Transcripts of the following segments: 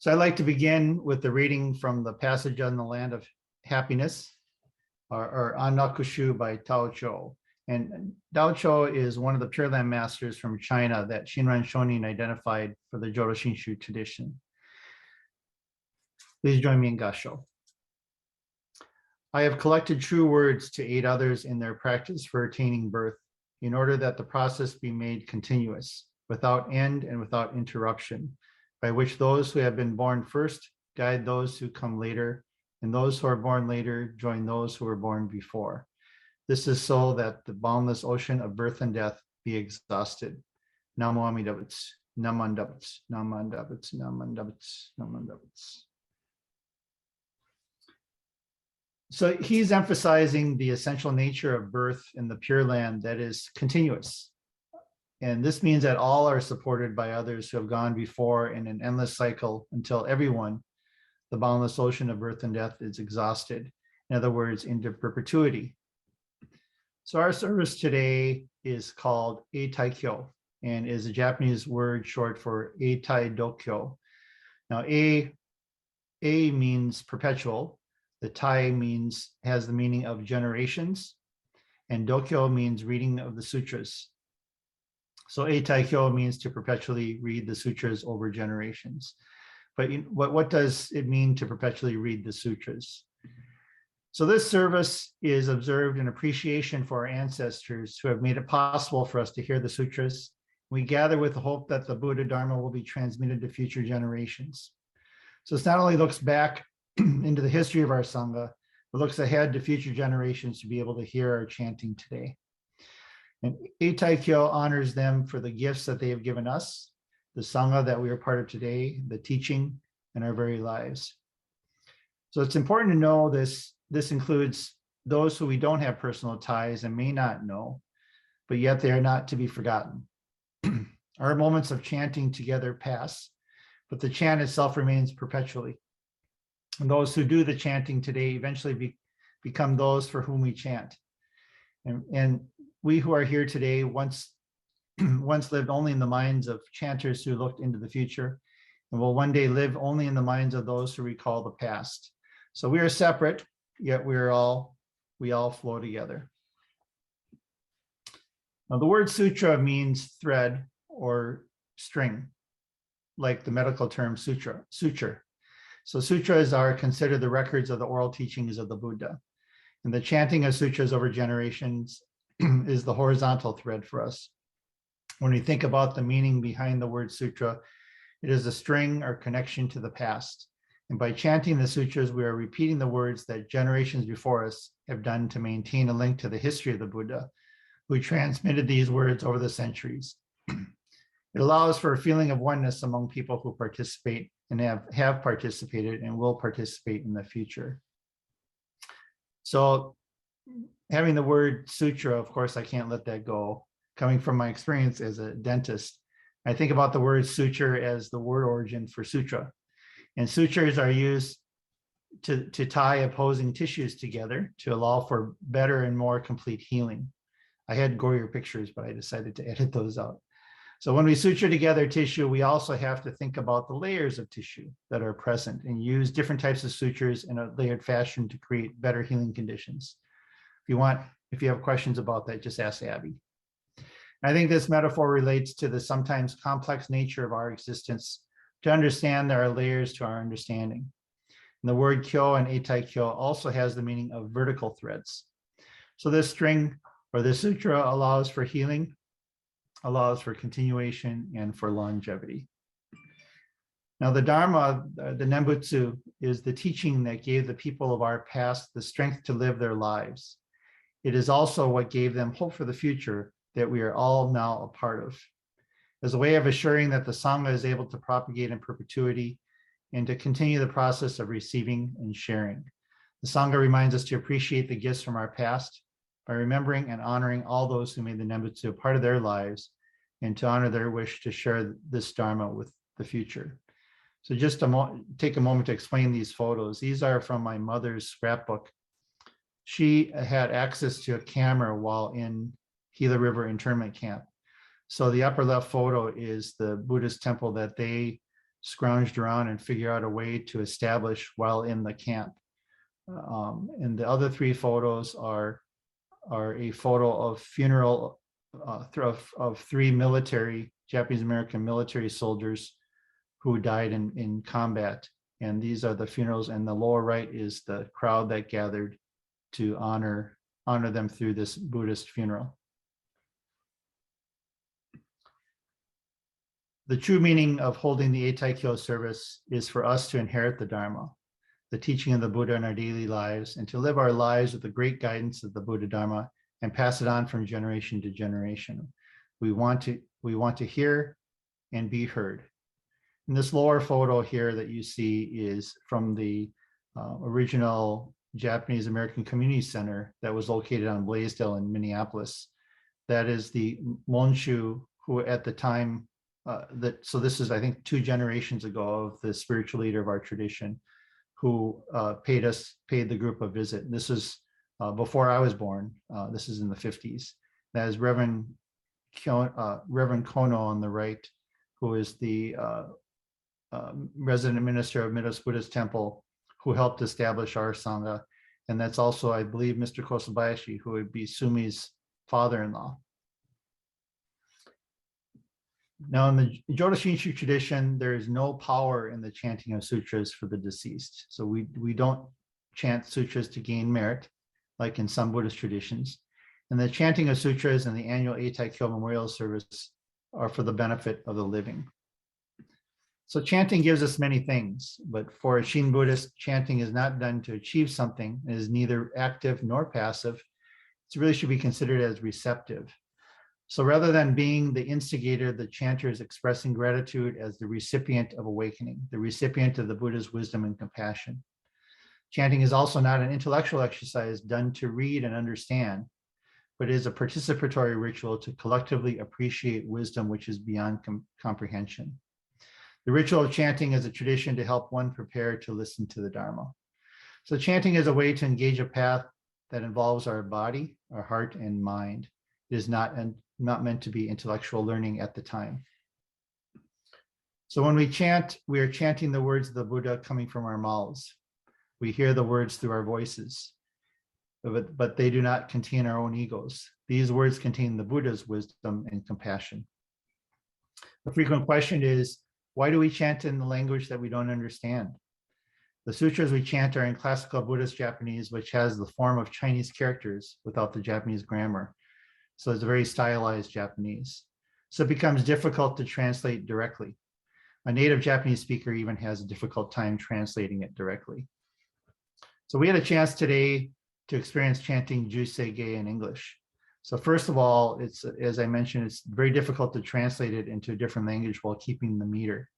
So I'd like to begin with the reading from the passage on the land of happiness, or Anakushu by Tao Chou. And Tao Chou is one of the Pure Land masters from China that Shinran Shonin identified for the Jodo Shinshu tradition. Please join me in Gasho. I have collected true words to aid others in their practice for attaining birth, in order that the process be made continuous, without end and without interruption, by which those who have been born first guide those who come later, and those who are born later join those who were born before. This is so that the boundless ocean of birth and death be exhausted. Namo Amidabutsu, Namandabutsu, Namandabutsu, Namandabutsu, Namandabutsu. So he's emphasizing the essential nature of birth in the Pure Land that is continuous. And this means that all are supported by others who have gone before in an endless cycle until everyone, the boundless ocean of birth and death, is exhausted. In other words, into perpetuity. So our service today is called Eitaikyo and is a Japanese word short for Eitaidokyo. Now, A means perpetual. The Tai has the meaning of generations, and Dokyo means reading of the sutras. So Eitaikyo means to perpetually read the sutras over generations. But what does it mean to perpetually read the sutras? So this service is observed in appreciation for our ancestors who have made it possible for us to hear the sutras. We gather with the hope that the Buddha Dharma will be transmitted to future generations. So this not only looks back into the history of our Sangha, but looks ahead to future generations to be able to hear our chanting today. And Eitaikyo honors them for the gifts that they have given us, the Sangha that we are part of today, the teaching, and our very lives. So it's important to know this includes those who we don't have personal ties and may not know, but yet they are not to be forgotten. Our moments of chanting together pass, but the chant itself remains perpetually. And those who do the chanting today eventually become those for whom we chant. And we who are here today once lived only in the minds of chanters who looked into the future, and will one day live only in the minds of those who recall the past. So we are separate, yet we all flow together. Now the word sutra means thread or string, like the medical term suture. So sutras are considered the records of the oral teachings of the Buddha. And the chanting of sutras over generations is the horizontal thread for us. When we think about the meaning behind the word sutra, it is a string or connection to the past. And by chanting the sutras, we are repeating the words that generations before us have done to maintain a link to the history of the Buddha, who transmitted these words over the centuries. It allows for a feeling of oneness among people who participate and have participated and will participate in the future. So having the word sutra, of course, I can't let that go. Coming from my experience as a dentist, I think about the word suture as the word origin for sutra. And sutures are used to tie opposing tissues together to allow for better and more complete healing. I had gorier pictures, but I decided to edit those out. So when we suture together tissue, we also have to think about the layers of tissue that are present and use different types of sutures in a layered fashion to create better healing conditions. If you have questions about that, just ask Abby. And I think this metaphor relates to the sometimes complex nature of our existence. To understand, there are layers to our understanding. And the word kyo and Eitaikyo also has the meaning of vertical threads. So this string or this sutra allows for healing, allows for continuation, and for longevity. Now the Dharma, the Nembutsu, is the teaching that gave the people of our past the strength to live their lives. It is also what gave them hope for the future that we are all now a part of. As a way of assuring that the Sangha is able to propagate in perpetuity and to continue the process of receiving and sharing. The Sangha reminds us to appreciate the gifts from our past by remembering and honoring all those who made the Nembutsu a part of their lives and to honor their wish to share this Dharma with the future. So just take a moment to explain these photos. These are from my mother's scrapbook. She had access to a camera while in Gila River internment camp. So the upper left photo is the Buddhist temple that they scrounged around and figure out a way to establish while in the camp. And the other three photos are a photo of funeral of three Japanese American military soldiers who died in combat. And these are the funerals, and the lower right is the crowd that gathered to honor them through this Buddhist funeral. The true meaning of holding the Eitaikyo service is for us to inherit the Dharma, the teaching of the Buddha in our daily lives, and to live our lives with the great guidance of the Buddha Dharma and pass it on from generation to generation. We want to hear and be heard. And this lower photo here that you see is from the original Japanese American Community Center that was located on Blaisdell in Minneapolis. That is the Monshu who at the time, so this is, I think, 2 generations ago, of the spiritual leader of our tradition who paid the group a visit. This is before I was born. This is in the 50s. That is Reverend Kono on the right, who is the resident minister of Midos Buddhist Temple, who helped establish our Sangha. And that's also, I believe, Mr. Kosobayashi, who would be Sumi's father-in-law. Now, in the Jodo Shinshu tradition, there is no power in the chanting of sutras for the deceased. So we don't chant sutras to gain merit, like in some Buddhist traditions. And the chanting of sutras and the annual Eitaikyo Memorial Service are for the benefit of the living. So chanting gives us many things, but for a Shin Buddhist, chanting is not done to achieve something. It is neither active nor passive. It really should be considered as receptive. So rather than being the instigator, the chanter is expressing gratitude as the recipient of awakening, the recipient of the Buddha's wisdom and compassion. Chanting is also not an intellectual exercise done to read and understand, but is a participatory ritual to collectively appreciate wisdom which is beyond comprehension. The ritual of chanting is a tradition to help one prepare to listen to the Dharma. So chanting is a way to engage a path that involves our body, our heart, and mind. It is not meant to be intellectual learning at the time. So when we chant, we are chanting the words of the Buddha coming from our mouths. We hear the words through our voices, but they do not contain our own egos. These words contain the Buddha's wisdom and compassion. The frequent question is, why do we chant in the language that we don't understand? The sutras we chant are in classical Buddhist Japanese, which has the form of Chinese characters without the Japanese grammar. So it's a very stylized Japanese. So it becomes difficult to translate directly. A native Japanese speaker even has a difficult time translating it directly. So we had a chance today to experience chanting Jusei Ge in English. So first of all, it's, as I mentioned, it's very difficult to translate it into a different language while keeping the meter.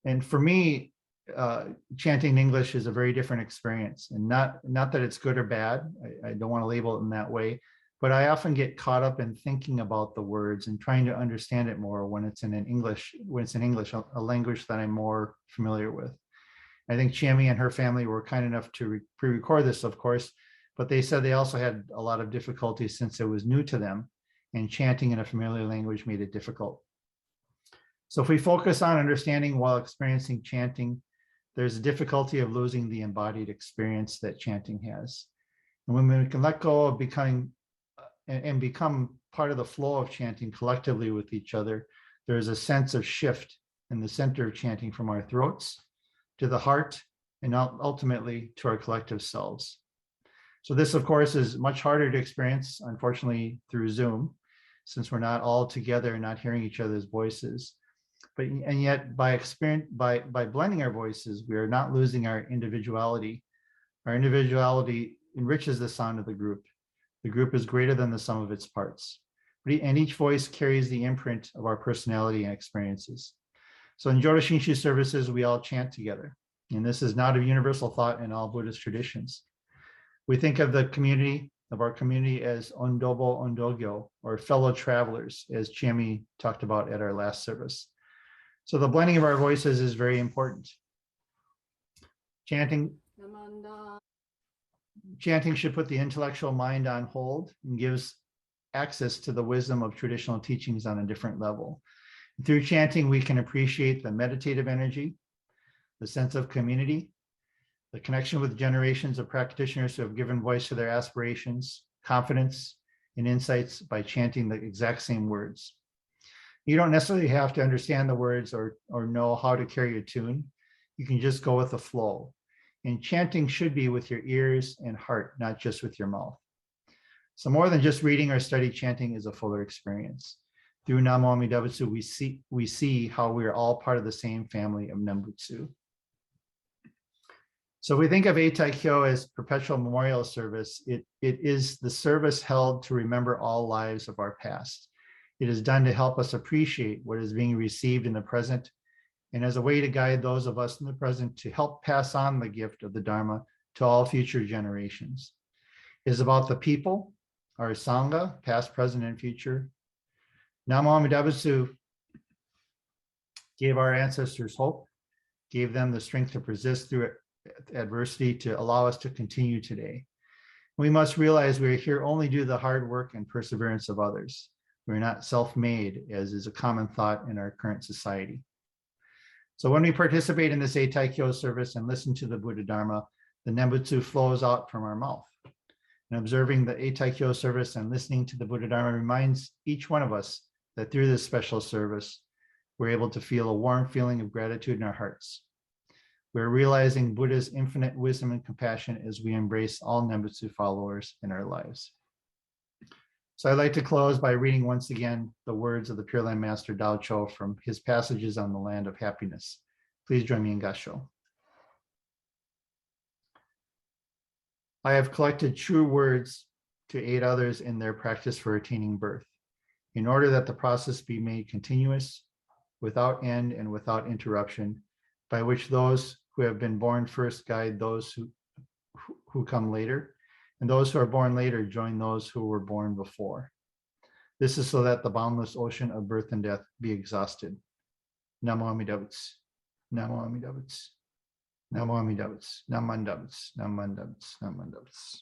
And for me, chanting in English is a very different experience. And not that it's good or bad, I don't want to label it in that way, but I often get caught up in thinking about the words and trying to understand it more when it's in English, a language that I'm more familiar with. I think Chami and her family were kind enough to pre-record this, of course, but they said they also had a lot of difficulty since it was new to them, and chanting in a familiar language made it difficult. So if we focus on understanding while experiencing chanting, there's a difficulty of losing the embodied experience that chanting has. And when we can let go of becoming and become part of the flow of chanting collectively with each other, there's a sense of shift in the center of chanting from our throats to the heart and ultimately to our collective selves. So this, of course, is much harder to experience, unfortunately, through Zoom, since we're not all together and not hearing each other's voices. And yet, by blending our voices, we are not losing our individuality. Our individuality enriches the sound of the group. The group is greater than the sum of its parts. And each voice carries the imprint of our personality and experiences. So in Jodo Shinshu services, we all chant together. And this is not a universal thought in all Buddhist traditions. We think of our community as ondobo ondogyo, or fellow travelers, as Chami talked about at our last service. So the blending of our voices is very important. Chanting should put the intellectual mind on hold and gives access to the wisdom of traditional teachings on a different level. Through chanting, we can appreciate the meditative energy, the sense of community, the connection with generations of practitioners who have given voice to their aspirations, confidence, and insights by chanting the exact same words. You don't necessarily have to understand the words or know how to carry a tune. You can just go with the flow. And chanting should be with your ears and heart, not just with your mouth. So more than just reading or study, chanting is a fuller experience. Through Namo Amida Butsu, we see how we are all part of the same family of Nembutsu. So if we think of Eitaikyo as perpetual memorial service, it is the service held to remember all lives of our past. It is done to help us appreciate what is being received in the present, and as a way to guide those of us in the present to help pass on the gift of the Dharma to all future generations. It is about the people, our Sangha, past, present, and future. Namo Amida Butsu gave our ancestors hope, gave them the strength to persist through adversity to allow us to continue today. We must realize we are here only due to the hard work and perseverance of others. We're not self-made, as is a common thought in our current society. So when we participate in this Eitaikyo service and listen to the Buddha Dharma, the Nembutsu flows out from our mouth. And observing the Eitaikyo service and listening to the Buddha Dharma reminds each one of us that through this special service, we're able to feel a warm feeling of gratitude in our hearts. We're realizing Buddha's infinite wisdom and compassion as we embrace all Nembutsu followers in our lives. So I'd like to close by reading once again the words of the Pure Land Master Dao Cho from his Passages on the Land of Happiness. Please join me in Gassho. I have collected true words to aid others in their practice for attaining birth, in order that the process be made continuous, without end and without interruption, by which those who have been born first guide those who come later, and those who are born later join those who were born before. This is so that the boundless ocean of birth and death be exhausted. Namo Amida Butsu. Namo Amida Butsu. Namo Amida Butsu. Namanda Butsu. Namanda Butsu. Namanda Butsu.